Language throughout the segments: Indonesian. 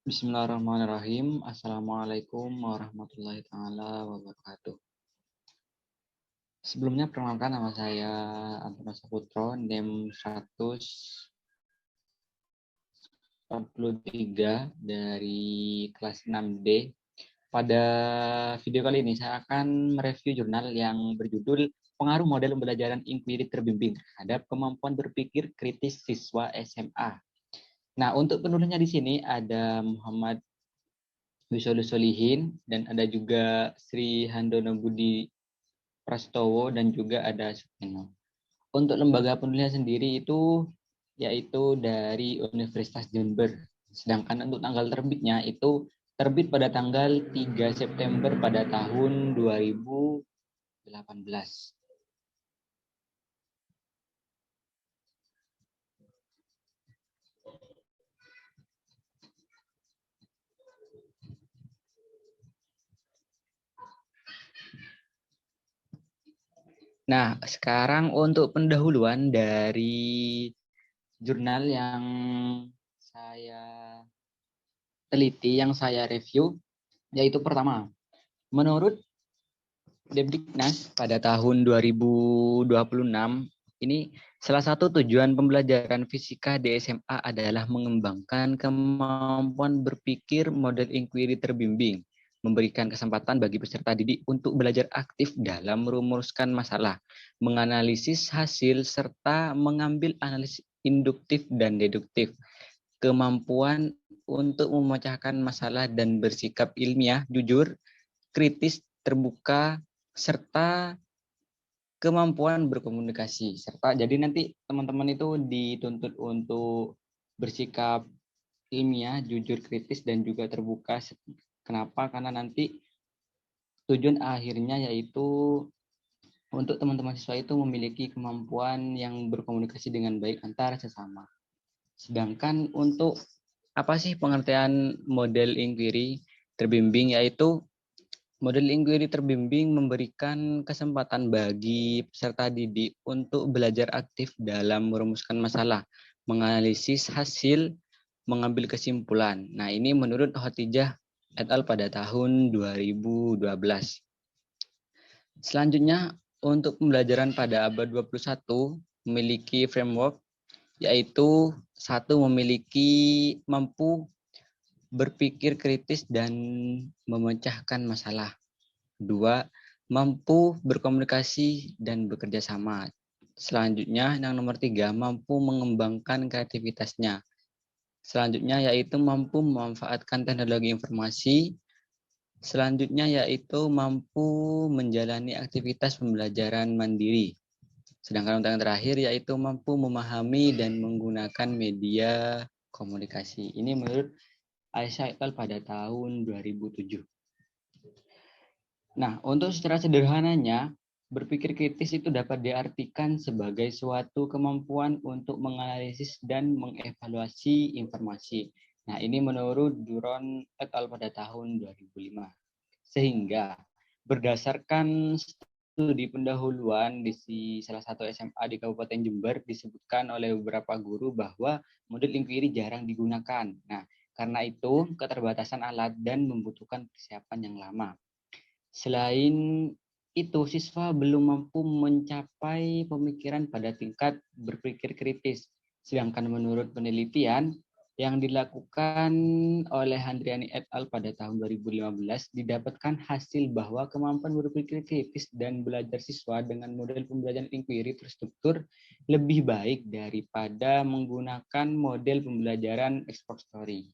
Bismillahirrahmanirrahim. Assalamualaikum warahmatullahi taala wabarakatuh. Sebelumnya perkenalkan nama saya Anton Saputro, NIM 143 dari kelas 6D. Pada video kali ini saya akan mereview jurnal yang berjudul Pengaruh Model Pembelajaran Inquiry Terbimbing terhadap Kemampuan Berpikir Kritis Siswa SMA. Nah, untuk penulisnya di sini ada Muhammad Wisolus Solihin, dan ada juga Sri Handono Budi Prastowo, dan juga ada Sukmino. Untuk lembaga penulisnya sendiri itu yaitu dari Universitas Jember. Sedangkan untuk tanggal terbitnya itu terbit pada tanggal 3 September pada tahun 2018. Nah, sekarang untuk pendahuluan dari jurnal yang saya teliti, yang saya review, yaitu pertama, menurut Depdiknas pada tahun 2026 ini salah satu tujuan pembelajaran fisika di SMA adalah mengembangkan kemampuan berpikir model inquiry terbimbing, memberikan kesempatan bagi peserta didik untuk belajar aktif dalam merumuskan masalah, menganalisis hasil, serta mengambil analisis induktif dan deduktif. Kemampuan untuk memecahkan masalah dan bersikap ilmiah, jujur, kritis, terbuka, serta kemampuan berkomunikasi. Serta jadi nanti teman-teman itu dituntut untuk bersikap ilmiah, jujur, kritis, dan juga terbuka. Kenapa? Karena nanti tujuan akhirnya yaitu untuk teman-teman siswa itu memiliki kemampuan yang berkomunikasi dengan baik antara sesama. Sedangkan untuk apa sih pengertian model inquiry terbimbing, yaitu model inquiry terbimbing memberikan kesempatan bagi peserta didik untuk belajar aktif dalam merumuskan masalah, menganalisis hasil, mengambil kesimpulan. Nah, ini menurut Khotijah et al. Pada tahun 2012. Selanjutnya, untuk pembelajaran pada abad 21 memiliki framework, yaitu satu, memiliki mampu berpikir kritis dan memecahkan masalah. Dua, mampu berkomunikasi dan bekerja sama. Selanjutnya, yang nomor tiga, mampu mengembangkan kreativitasnya. Selanjutnya, yaitu mampu memanfaatkan teknologi informasi. Selanjutnya, yaitu mampu menjalani aktivitas pembelajaran mandiri. Sedangkan untuk yang terakhir, yaitu mampu memahami dan menggunakan media komunikasi. Ini menurut Aisyah et al. Pada tahun 2007. Nah, untuk secara sederhananya, berpikir kritis itu dapat diartikan sebagai suatu kemampuan untuk menganalisis dan mengevaluasi informasi. Nah, ini menurut Duron et al. Pada tahun 2005. Sehingga berdasarkan studi pendahuluan di salah satu SMA di Kabupaten Jember, disebutkan oleh beberapa guru bahwa model inquiry jarang digunakan. Nah, karena itu keterbatasan alat dan membutuhkan persiapan yang lama. Selain itu, siswa belum mampu mencapai pemikiran pada tingkat berpikir kritis. Sedangkan menurut penelitian yang dilakukan oleh Handriani et al. Pada tahun 2015, didapatkan hasil bahwa kemampuan berpikir kritis dan belajar siswa dengan model pembelajaran inquiry terstruktur lebih baik daripada menggunakan model pembelajaran expository.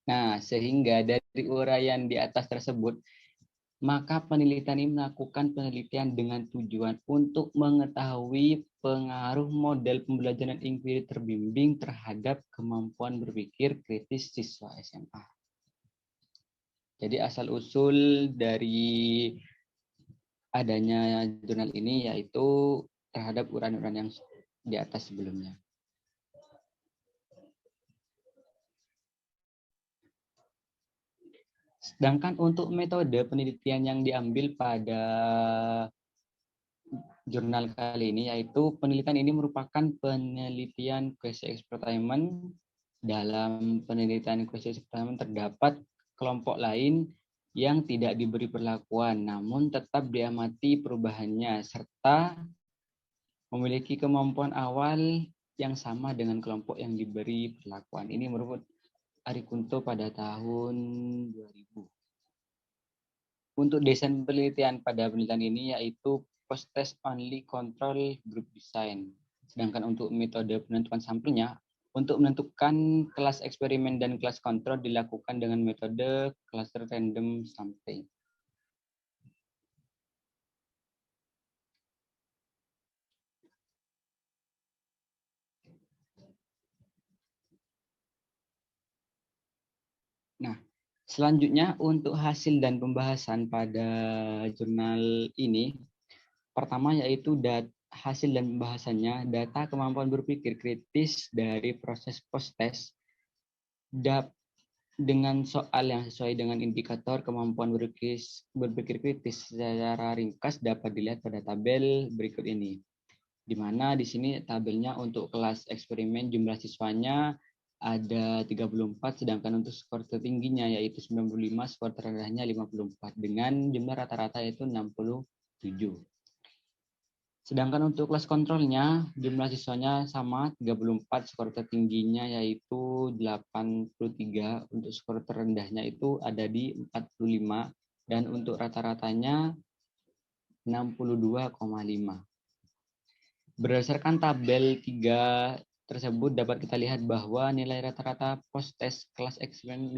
Nah, sehingga dari uraian di atas tersebut, maka penelitian ini melakukan penelitian dengan tujuan untuk mengetahui pengaruh model pembelajaran inquiry terbimbing terhadap kemampuan berpikir kritis siswa SMA. Jadi asal-usul dari adanya jurnal ini yaitu terhadap uraian-uraian yang di atas sebelumnya. Sedangkan untuk metode penelitian yang diambil pada jurnal kali ini, yaitu penelitian ini merupakan penelitian quasi experiment. Dalam penelitian quasi experiment terdapat kelompok lain yang tidak diberi perlakuan, namun tetap diamati perubahannya, serta memiliki kemampuan awal yang sama dengan kelompok yang diberi perlakuan. Ini menurut Arikunto pada tahun 2000. Untuk desain penelitian pada penelitian ini yaitu post-test only control group design. Sedangkan untuk metode penentuan sampelnya, untuk menentukan kelas eksperimen dan kelas kontrol dilakukan dengan metode cluster random sampling. Nah, selanjutnya untuk hasil dan pembahasan pada jurnal ini, pertama yaitu hasil dan pembahasannya, data kemampuan berpikir kritis dari proses post-test dengan soal yang sesuai dengan indikator kemampuan berpikir kritis secara ringkas dapat dilihat pada tabel berikut ini. Di mana di sini tabelnya untuk kelas eksperimen jumlah siswanya ada 34, sedangkan untuk skor tertingginya yaitu 95, skor terendahnya 54, dengan jumlah rata-rata yaitu 67. Sedangkan untuk kelas kontrolnya, jumlah siswanya sama 34, skor tertingginya yaitu 83, untuk skor terendahnya itu ada di 45, dan untuk rata-ratanya 62,5. Berdasarkan tabel 3 tersebut dapat kita lihat bahwa nilai rata-rata post-test kelas eksperimen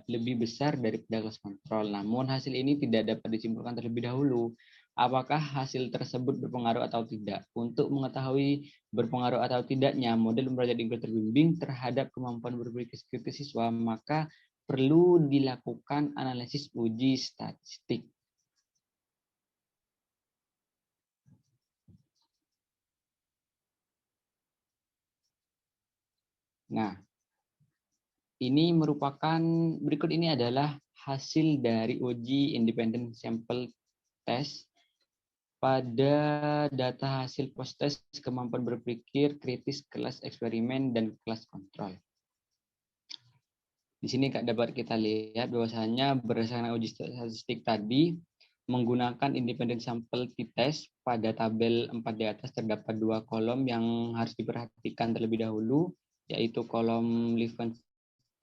lebih besar daripada kelas kontrol. Namun hasil ini tidak dapat disimpulkan terlebih dahulu. Apakah hasil tersebut berpengaruh atau tidak? Untuk mengetahui berpengaruh atau tidaknya model pembelajaran Inggris terbimbing terhadap kemampuan berpikir kritis siswa, maka perlu dilakukan analisis uji statistik. Nah, ini merupakan, berikut ini adalah hasil dari uji independent sample test pada data hasil post-test kemampuan berpikir kritis kelas eksperimen dan kelas kontrol. Di sini dapat kita lihat bahwasanya berdasarkan uji statistik tadi, menggunakan independent sample t-test pada tabel 4 di atas terdapat 2 kolom yang harus diperhatikan terlebih dahulu, yaitu kolom Levens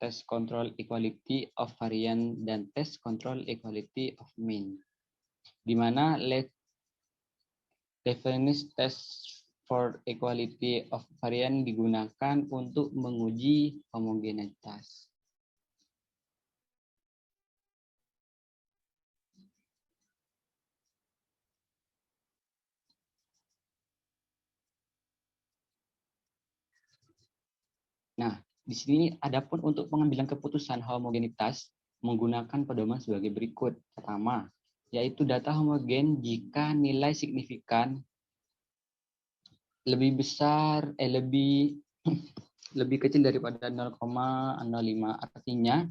test control equality of variance dan test control equality of mean. Di mana Levens test for equality of variance digunakan untuk menguji homogenitas. Nah, di sini adapun untuk pengambilan keputusan homogenitas menggunakan pedoman sebagai berikut. Pertama, yaitu data homogen jika nilai signifikan lebih besar lebih kecil daripada 0,05, artinya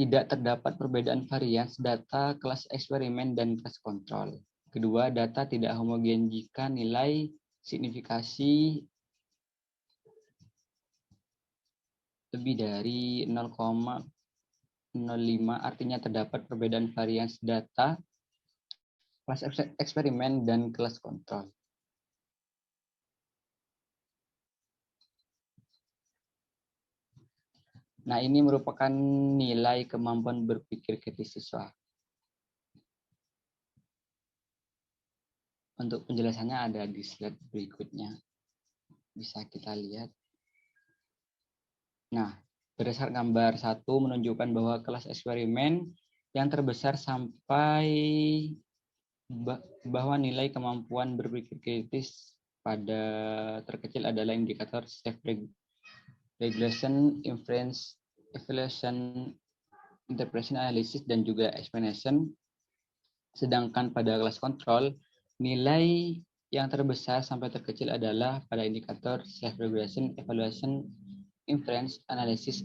tidak terdapat perbedaan varians data kelas eksperimen dan kelas kontrol. Kedua, data tidak homogen jika nilai signifikasi lebih dari 0,05, artinya terdapat perbedaan varians data kelas eksperimen dan kelas kontrol. Nah, ini merupakan nilai kemampuan berpikir kritis siswa. Untuk penjelasannya ada di slide berikutnya. Bisa kita lihat. Nah, berdasarkan gambar 1 menunjukkan bahwa kelas eksperimen yang terbesar sampai bahwa nilai kemampuan berpikir kritis pada terkecil adalah indikator self-regulation, inference, evaluation, interpretation analysis, dan juga explanation. Sedangkan pada kelas kontrol, nilai yang terbesar sampai terkecil adalah pada indikator self-regulation, evaluation, inference, analysis,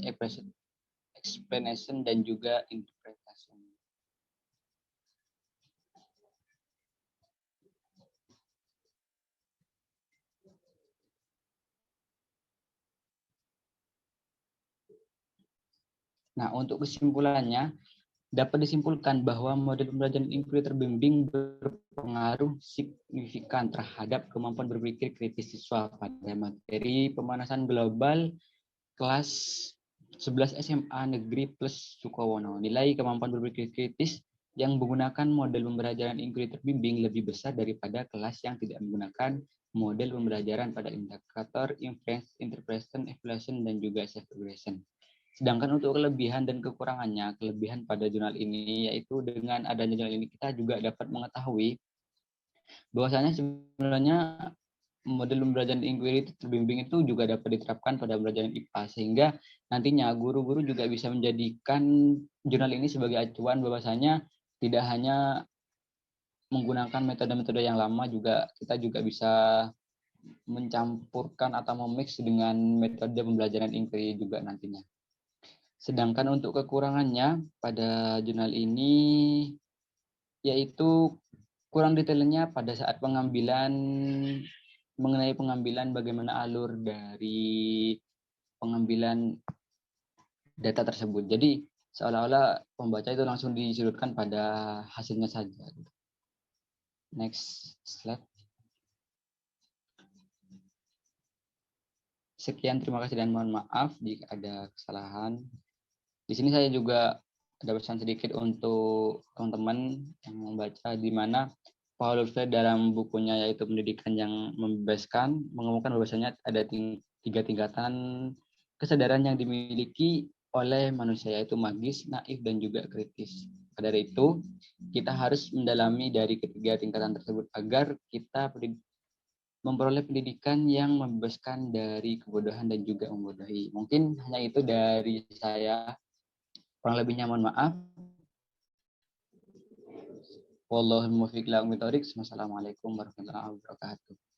explanation, dan juga interpretation. Nah, untuk kesimpulannya, dapat disimpulkan bahwa model pembelajaran inklusif terbimbing berpengaruh signifikan terhadap kemampuan berpikir kritis siswa pada materi pemanasan global kelas 11 SMA Negeri Plus Sukowono. Nilai kemampuan berpikir kritis yang menggunakan model pembelajaran inklusif terbimbing lebih besar daripada kelas yang tidak menggunakan model pembelajaran pada indikator inference, interpretation, evaluation, dan juga self-regression. Sedangkan untuk kelebihan dan kekurangannya, kelebihan pada jurnal ini yaitu dengan adanya jurnal ini kita juga dapat mengetahui bahwasanya sebenarnya model pembelajaran inquiry terbimbing itu juga dapat diterapkan pada pembelajaran IPA sehingga nantinya guru-guru juga bisa menjadikan jurnal ini sebagai acuan bahwasanya tidak hanya menggunakan metode-metode yang lama, juga kita juga bisa mencampurkan atau memix dengan metode pembelajaran inquiry juga nantinya. Sedangkan untuk kekurangannya pada jurnal ini yaitu kurang detailnya pada saat mengenai pengambilan bagaimana alur dari pengambilan data tersebut. Jadi seolah-olah pembaca itu langsung disudutkan pada hasilnya saja. Next slide. Sekian, terima kasih dan mohon maaf jika ada kesalahan. Di sini saya juga ada pesan sedikit untuk teman-teman yang membaca, di mana Paulo Freire dalam bukunya yaitu Pendidikan yang Membebaskan mengemukakan bahwasanya ada 3 tingkatan kesadaran yang dimiliki oleh manusia, yaitu magis, naif, dan juga kritis. Pada dari itu, kita harus mendalami dari ketiga tingkatan tersebut agar kita memperoleh pendidikan yang membebaskan dari kebodohan dan juga membodohi. Mungkin hanya itu dari saya. Kurang lebihnya mohon maaf. Wallahul muwaffiq ila aqwamit thoriq. Wassalamualaikum warahmatullahi wabarakatuh.